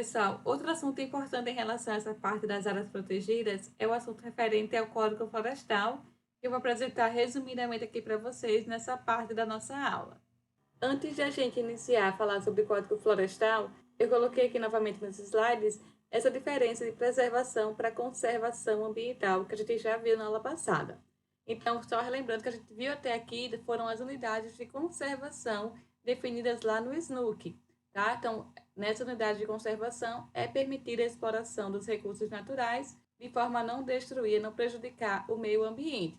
Pessoal, outro assunto importante em relação a essa parte das áreas protegidas é o assunto referente ao Código Florestal, que eu vou apresentar resumidamente aqui para vocês nessa parte da nossa aula. Antes de a gente iniciar a falar sobre o Código Florestal, eu coloquei aqui novamente nos slides essa diferença de preservação para conservação ambiental que a gente já viu na aula passada. Então, só relembrando que a gente viu até aqui foram as unidades de conservação definidas lá no SNUC, tá? Então, nessa unidade de conservação é permitida a exploração dos recursos naturais de forma a não destruir, não prejudicar o meio ambiente.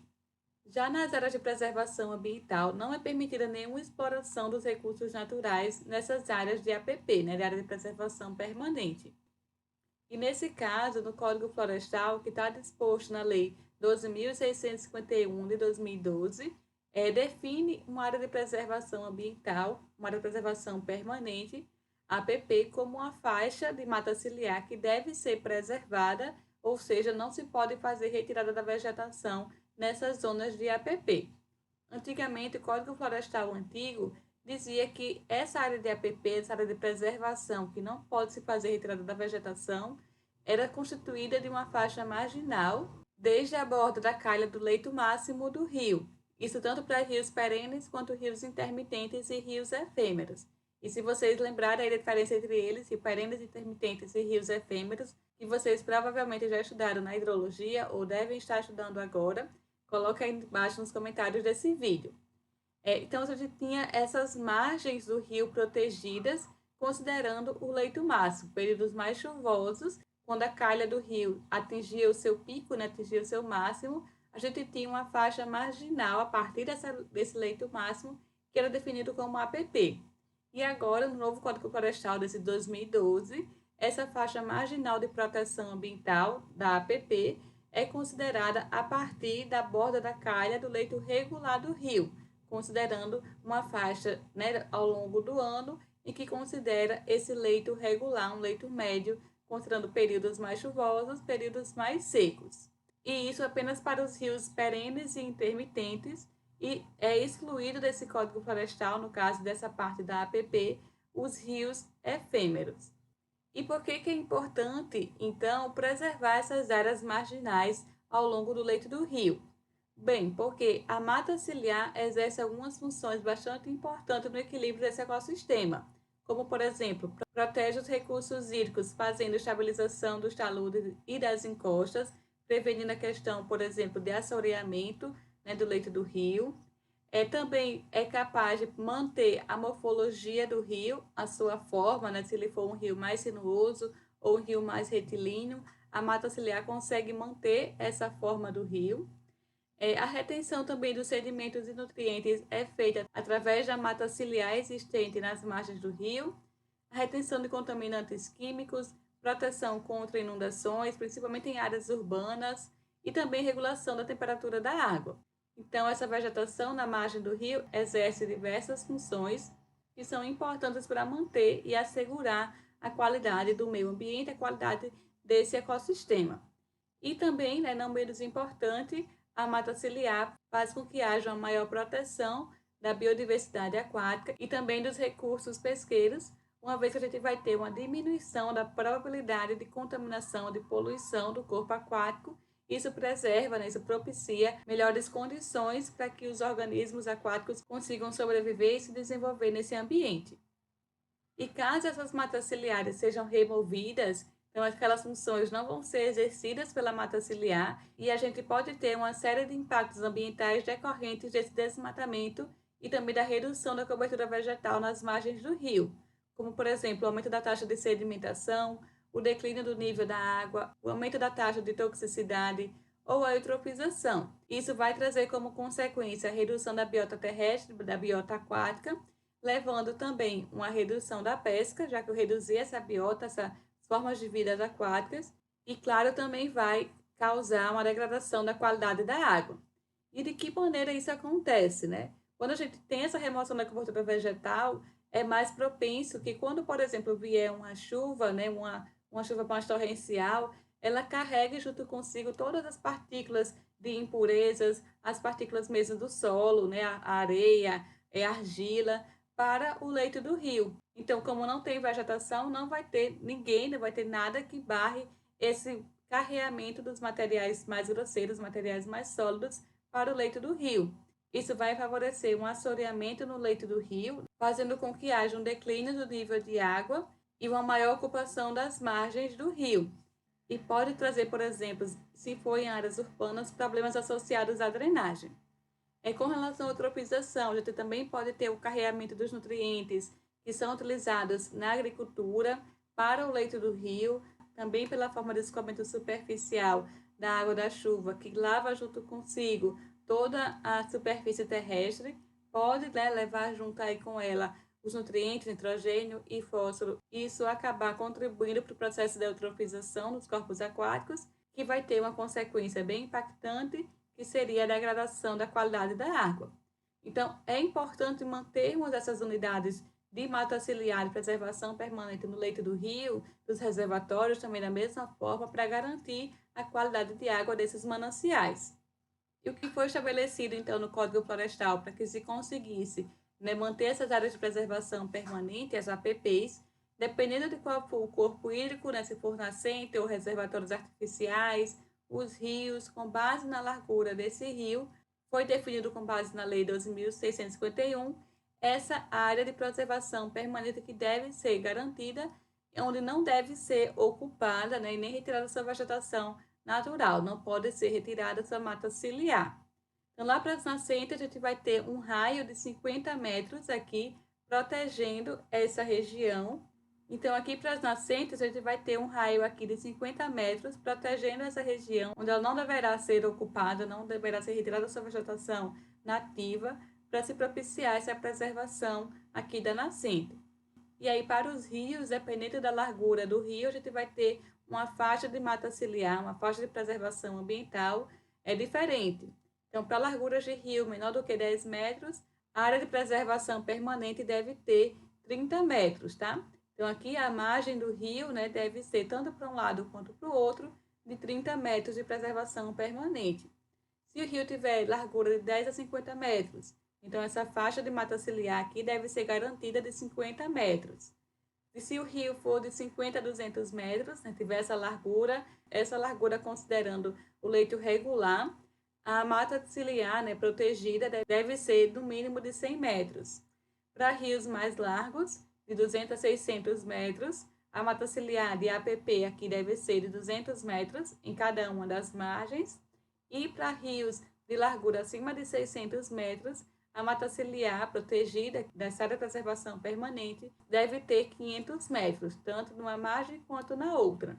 Já nas áreas de preservação ambiental, não é permitida nenhuma exploração dos recursos naturais nessas áreas de APP, né, de área de preservação permanente. E nesse caso, no Código Florestal, que está disposto na Lei 12.651 de 2012, define uma área de preservação ambiental, uma área de preservação permanente, APP, como uma faixa de mata ciliar que deve ser preservada, ou seja, não se pode fazer retirada da vegetação nessas zonas de APP. Antigamente, o Código Florestal antigo dizia que essa área de APP, essa área de preservação, que não pode se fazer retirada da vegetação, era constituída de uma faixa marginal desde a borda da calha do leito máximo do rio. Isso tanto para rios perenes quanto rios intermitentes e rios efêmeros. E se vocês lembrarem a diferença entre eles, e perenes, intermitentes e rios efêmeros, que vocês provavelmente já estudaram na hidrologia ou devem estar estudando agora, coloca aí embaixo nos comentários desse vídeo. Então, a gente tinha essas margens do rio protegidas, considerando o leito máximo, períodos mais chuvosos, quando a calha do rio atingia o seu pico, né, atingia o seu máximo, a gente tinha uma faixa marginal a partir desse leito máximo, que era definido como APP. E agora, no novo Código Florestal desse 2012, essa faixa marginal de proteção ambiental da APP é considerada a partir da borda da calha do leito regular do rio, considerando uma faixa, né, ao longo do ano e que considera esse leito regular, um leito médio, considerando períodos mais chuvosos, períodos mais secos. E isso apenas para os rios perenes e intermitentes, e é excluído desse Código Florestal, no caso dessa parte da APP, os rios efêmeros. E por que é importante, então, preservar essas áreas marginais ao longo do leito do rio? Bem, porque a mata ciliar exerce algumas funções bastante importantes no equilíbrio desse ecossistema, como, por exemplo, protege os recursos hídricos, fazendo estabilização dos taludes e das encostas, prevenindo a questão, por exemplo, de assoreamento, né, do leito do rio. Também é capaz de manter a morfologia do rio, a sua forma, né? Se ele for um rio mais sinuoso ou um rio mais retilíneo, a mata ciliar consegue manter essa forma do rio. A retenção também dos sedimentos e nutrientes é feita através da mata ciliar existente nas margens do rio, a retenção de contaminantes químicos, proteção contra inundações, principalmente em áreas urbanas, e também regulação da temperatura da água. Então, essa vegetação na margem do rio exerce diversas funções que são importantes para manter e assegurar a qualidade do meio ambiente, a qualidade desse ecossistema. E também, né, não menos importante, a mata ciliar faz com que haja uma maior proteção da biodiversidade aquática e também dos recursos pesqueiros, uma vez que a gente vai ter uma diminuição da probabilidade de contaminação, de poluição do corpo aquático. Isso preserva, né, isso propicia melhores condições para que os organismos aquáticos consigam sobreviver e se desenvolver nesse ambiente. E caso essas matas ciliares sejam removidas, então aquelas funções não vão ser exercidas pela mata ciliar e a gente pode ter uma série de impactos ambientais decorrentes desse desmatamento e também da redução da cobertura vegetal nas margens do rio, como, por exemplo, o aumento da taxa de sedimentação, o declínio do nível da água, o aumento da taxa de toxicidade ou a eutrofização. Isso vai trazer como consequência a redução da biota terrestre, da biota aquática, levando também uma redução da pesca, já que eu reduzi essa biota, essas formas de vida aquáticas, e claro, também vai causar uma degradação da qualidade da água. E de que maneira isso acontece, né? Quando a gente tem essa remoção da cobertura vegetal, é mais propenso que quando, por exemplo, vier uma chuva, né, uma chuva mais torrencial, ela carregue junto consigo todas as partículas de impurezas, as partículas mesmo do solo, né, a areia, a argila, para o leito do rio. Então, como não tem vegetação, não vai ter ninguém, não vai ter nada que barre esse carreamento dos materiais mais grosseiros, materiais mais sólidos para o leito do rio. Isso vai favorecer um assoreamento no leito do rio, fazendo com que haja um declínio do nível de água e uma maior ocupação das margens do rio. E pode trazer, por exemplo, se for em áreas urbanas, problemas associados à drenagem. Com relação à eutrofização, a gente também pode ter o carreamento dos nutrientes que são utilizados na agricultura para o leito do rio, também pela forma de escoamento superficial da água da chuva, que lava junto consigo toda a superfície terrestre, pode, né, levar junto aí com ela os nutrientes, nitrogênio e fósforo, e isso acabar contribuindo para o processo de eutrofização dos corpos aquáticos, que vai ter uma consequência bem impactante, que seria a degradação da qualidade da água. Então, é importante mantermos essas unidades de mata ciliar e preservação permanente no leito do rio, dos reservatórios também da mesma forma, para garantir a qualidade de água desses mananciais. E o que foi estabelecido, então, no Código Florestal para que se conseguisse, né, manter essas áreas de preservação permanente, as APPs, dependendo de qual for o corpo hídrico, né, se for nascente ou reservatórios artificiais, os rios, com base na largura desse rio, foi definido com base na Lei 12.651, essa área de preservação permanente que deve ser garantida, onde não deve ser ocupada, né, e nem retirada sua vegetação natural, não pode ser retirada sua mata ciliar. Então, lá para as nascentes, a gente vai ter um raio de 50 metros aqui, protegendo essa região. Então, aqui para as nascentes, a gente vai ter um raio aqui de 50 metros, protegendo essa região, onde ela não deverá ser ocupada, não deverá ser retirada sua vegetação nativa, para se propiciar essa preservação aqui da nascente. E aí, para os rios, dependendo da largura do rio, a gente vai ter uma faixa de mata ciliar, uma faixa de preservação ambiental diferente. Então, para larguras de rio menor do que 10 metros, a área de preservação permanente deve ter 30 metros, tá? Então, aqui a margem do rio, né, deve ser, tanto para um lado quanto para o outro, de 30 metros de preservação permanente. Se o rio tiver largura de 10 a 50 metros, então essa faixa de mata ciliar aqui deve ser garantida de 50 metros. E se o rio for de 50 a 200 metros, né, tiver essa largura considerando o leito regular, a mata ciliar, né, protegida deve ser no mínimo de 100 metros. Para rios mais largos, de 200 a 600 metros, a mata ciliar de APP aqui deve ser de 200 metros em cada uma das margens. E para rios de largura acima de 600 metros, a mata ciliar protegida dessa área de preservação permanente deve ter 500 metros, tanto numa margem quanto na outra.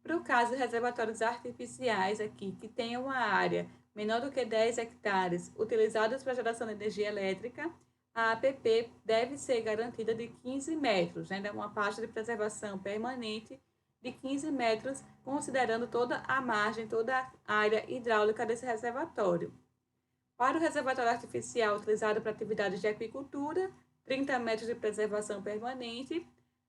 Para o caso de reservatórios artificiais aqui, que tenham uma área menor do que 10 hectares utilizados para geração de energia elétrica, a APP deve ser garantida de 15 metros, né, uma faixa de preservação permanente de 15 metros, considerando toda a margem, toda a área hidráulica desse reservatório. Para o reservatório artificial utilizado para atividades de aquicultura, 30 metros de preservação permanente.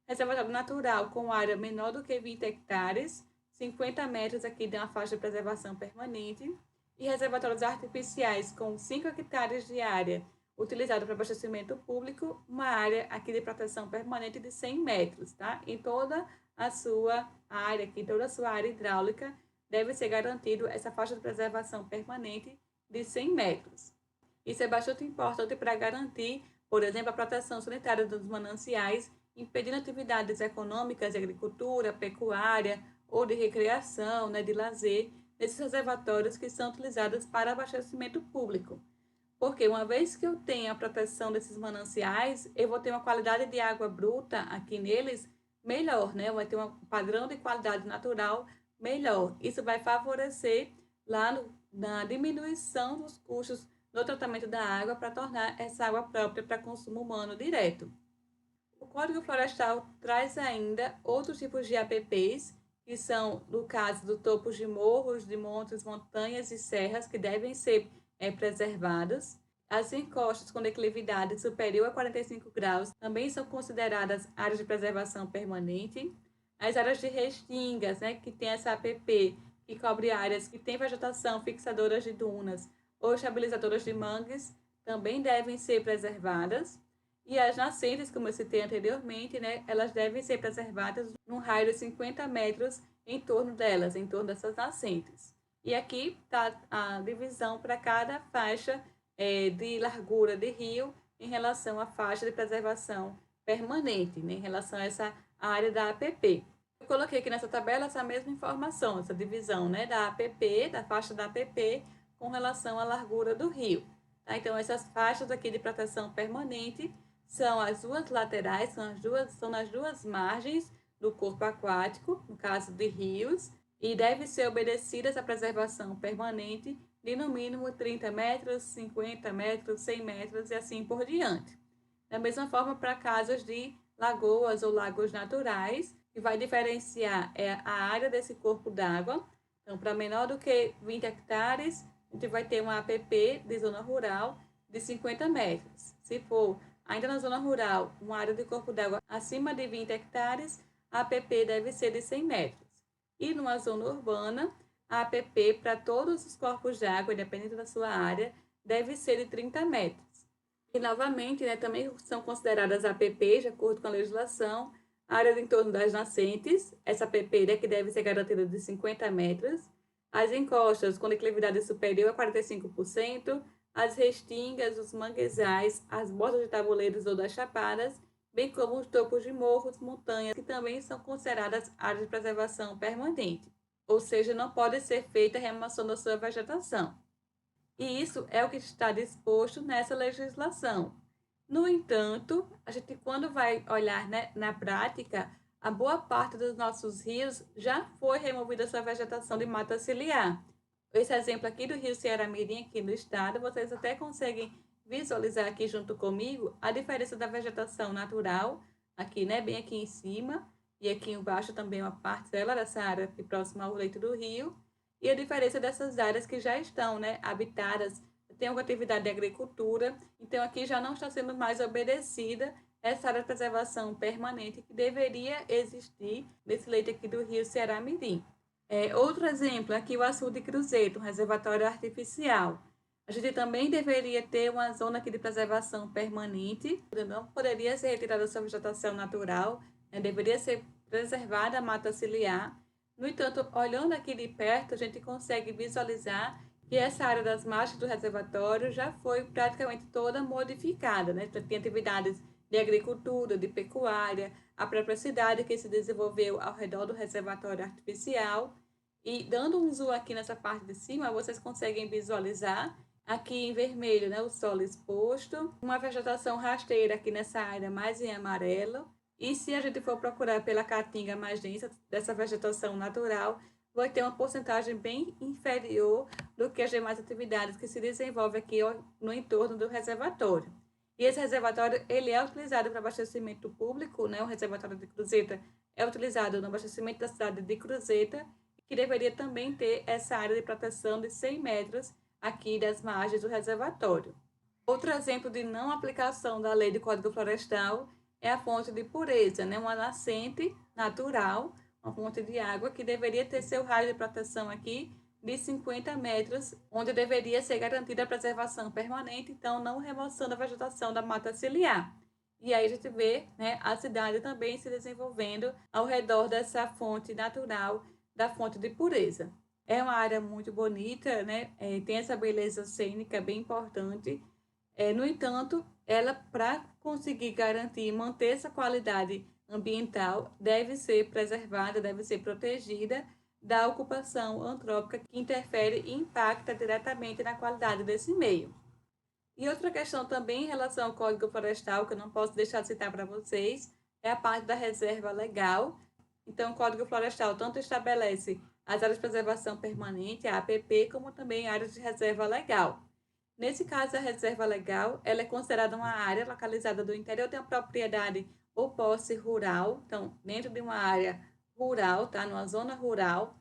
Reservatório natural com área menor do que 20 hectares, 50 metros aqui de uma faixa de preservação permanente. E reservatórios artificiais com 5 hectares de área utilizado para abastecimento público, uma área aqui de proteção permanente de 100 metros, tá? Em toda a sua área, aqui, toda a sua área hidráulica, deve ser garantido essa faixa de preservação permanente de 100 metros. Isso é bastante importante para garantir, por exemplo, a proteção sanitária dos mananciais, impedindo atividades econômicas de agricultura, pecuária ou de recreação, né, de lazer, nesses reservatórios que são utilizados para abastecimento público. Porque uma vez que eu tenho a proteção desses mananciais, eu vou ter uma qualidade de água bruta aqui neles melhor, né? Vai ter um padrão de qualidade natural melhor. Isso vai favorecer lá na diminuição dos custos no tratamento da água para tornar essa água própria para consumo humano direto. O Código Florestal traz ainda outros tipos de APPs, que são, no caso do topos de morros, de montes, montanhas e serras, que devem ser preservadas. As encostas com declividade superior a 45 graus também são consideradas áreas de preservação permanente. As áreas de restingas, né, que tem essa APP, que cobre áreas que têm vegetação fixadoras de dunas ou estabilizadoras de mangues, também devem ser preservadas. E as nascentes, como eu citei anteriormente, né, elas devem ser preservadas num raio de 50 metros em torno delas, em torno dessas nascentes. E aqui está a divisão para cada faixa de largura de rio em relação à faixa de preservação permanente, né, em relação a essa área da APP. Eu coloquei aqui nessa tabela essa mesma informação, essa divisão, né, da APP, da faixa da APP, com relação à largura do rio. Tá? Então, essas faixas aqui de proteção permanente são as duas laterais, são nas duas margens do corpo aquático, no caso de rios, e deve ser obedecida essa preservação permanente de no mínimo 30 metros, 50 metros, 100 metros e assim por diante. Da mesma forma para casos de lagoas ou lagos naturais, que vai diferenciar a área desse corpo d'água. Então, para menor do que 20 hectares, a gente vai ter uma APP de zona rural de 50 metros. Se for ainda na zona rural, uma área de corpo d'água acima de 20 hectares, a APP deve ser de 100 metros. E numa zona urbana, a APP para todos os corpos d'água, independente da sua área, deve ser de 30 metros. E, novamente, né, também são consideradas APPs, de acordo com a legislação, áreas em torno das nascentes, essa APP, né, que deve ser garantida de 50 metros, as encostas com declividade superior a 45%, as restingas, os manguezais, as bordas de tabuleiros ou das chapadas, bem como os topos de morros, montanhas, que também são consideradas áreas de preservação permanente, ou seja, não pode ser feita a remoção da sua vegetação. E isso é o que está disposto nessa legislação. No entanto, a gente, quando vai olhar, né, na prática, a boa parte dos nossos rios já foi removida sua vegetação de mata ciliar. Esse exemplo aqui do rio Ceará Mirim, aqui no estado, vocês até conseguem visualizar aqui junto comigo a diferença da vegetação natural, aqui, né, bem aqui em cima, e aqui embaixo também uma parcela dessa área aqui próxima ao leito do rio, e a diferença dessas áreas que já estão, né, habitadas, tem uma atividade de agricultura, então aqui já não está sendo mais obedecida essa área de preservação permanente que deveria existir nesse leito aqui do rio Ceará Mirim. Outro exemplo, aqui o açude Cruzeiro, um reservatório artificial. A gente também deveria ter uma zona aqui de preservação permanente, não poderia ser retirada da sua vegetação natural, né, deveria ser preservada a mata ciliar. No entanto, olhando aqui de perto, a gente consegue visualizar que essa área das margens do reservatório já foi praticamente toda modificada, né? Tem atividades de agricultura, de pecuária, a própria cidade que se desenvolveu ao redor do reservatório artificial. E dando um zoom aqui nessa parte de cima, vocês conseguem visualizar aqui em vermelho, né, o solo exposto, uma vegetação rasteira aqui nessa área mais em amarelo. E se a gente for procurar pela caatinga mais densa dessa vegetação natural, vai ter uma porcentagem bem inferior do que as demais atividades que se desenvolvem aqui no entorno do reservatório. E esse reservatório ele é utilizado para abastecimento público, né? O reservatório de Cruzeta é utilizado no abastecimento da cidade de Cruzeta, que deveria também ter essa área de proteção de 100 metros aqui das margens do reservatório. Outro exemplo de não aplicação da lei do Código Florestal é a fonte de pureza, né? Uma nascente natural, uma fonte de água que deveria ter seu raio de proteção aqui de 50 metros, onde deveria ser garantida a preservação permanente, então não remoção da vegetação da mata ciliar. E aí a gente vê, né, a cidade também se desenvolvendo ao redor dessa fonte natural, da fonte de pureza. É uma área muito bonita, né? Tem essa beleza cênica bem importante. No entanto, ela, para conseguir garantir e manter essa qualidade ambiental, deve ser preservada, deve ser protegida da ocupação antrópica que interfere e impacta diretamente na qualidade desse meio. E outra questão também em relação ao Código Florestal, que eu não posso deixar de citar para vocês, é a parte da reserva legal. Então, o Código Florestal tanto estabelece as áreas de preservação permanente, a APP, como também áreas de reserva legal. Nesse caso, a reserva legal, ela é considerada uma área localizada do interior de uma propriedade ou posse rural, então, dentro de uma área rural, tá? Numa zona rural,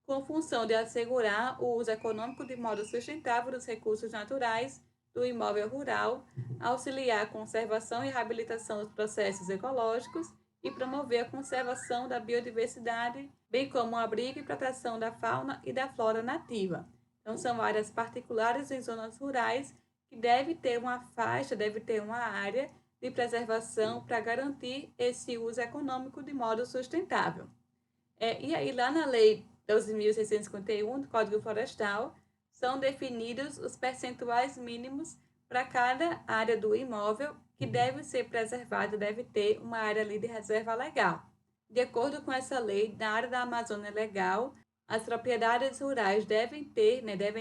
com função de assegurar o uso econômico de modo sustentável dos recursos naturais do imóvel rural, auxiliar a conservação e reabilitação dos processos ecológicos e promover a conservação da biodiversidade, bem como o abrigo e proteção da fauna e da flora nativa. Então, são áreas particulares em zonas rurais que deve ter uma faixa, deve ter uma área de preservação para garantir esse uso econômico de modo sustentável. E aí, lá na Lei 12.651 do Código Florestal, são definidos os percentuais mínimos para cada área do imóvel que deve ser preservada, deve ter uma área ali de reserva legal. De acordo com essa lei, na área da Amazônia Legal, as propriedades rurais devem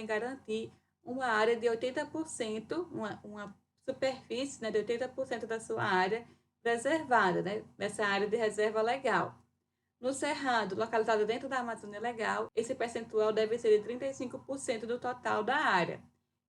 garantir uma área de 80%, uma superfície, de 80% da sua área preservada, nessa área de reserva legal. No Cerrado, localizado dentro da Amazônia Legal, esse percentual deve ser de 35% do total da área.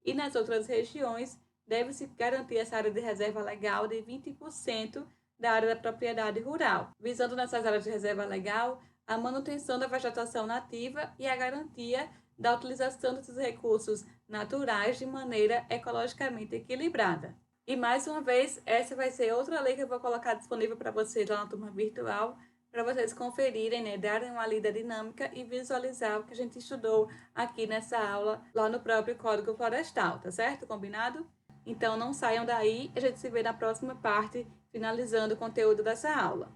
E nas outras regiões, deve-se garantir essa área de reserva legal de 20% da área da propriedade rural, visando nessas áreas de reserva legal a manutenção da vegetação nativa e a garantia da utilização desses recursos naturais de maneira ecologicamente equilibrada. E mais uma vez, essa vai ser outra lei que eu vou colocar disponível para vocês lá na turma virtual, para vocês conferirem, darem uma lida dinâmica e visualizar o que a gente estudou aqui nessa aula, lá no próprio Código Florestal, tá certo? Combinado? Então não saiam daí, a gente se vê na próxima parte, finalizando o conteúdo dessa aula.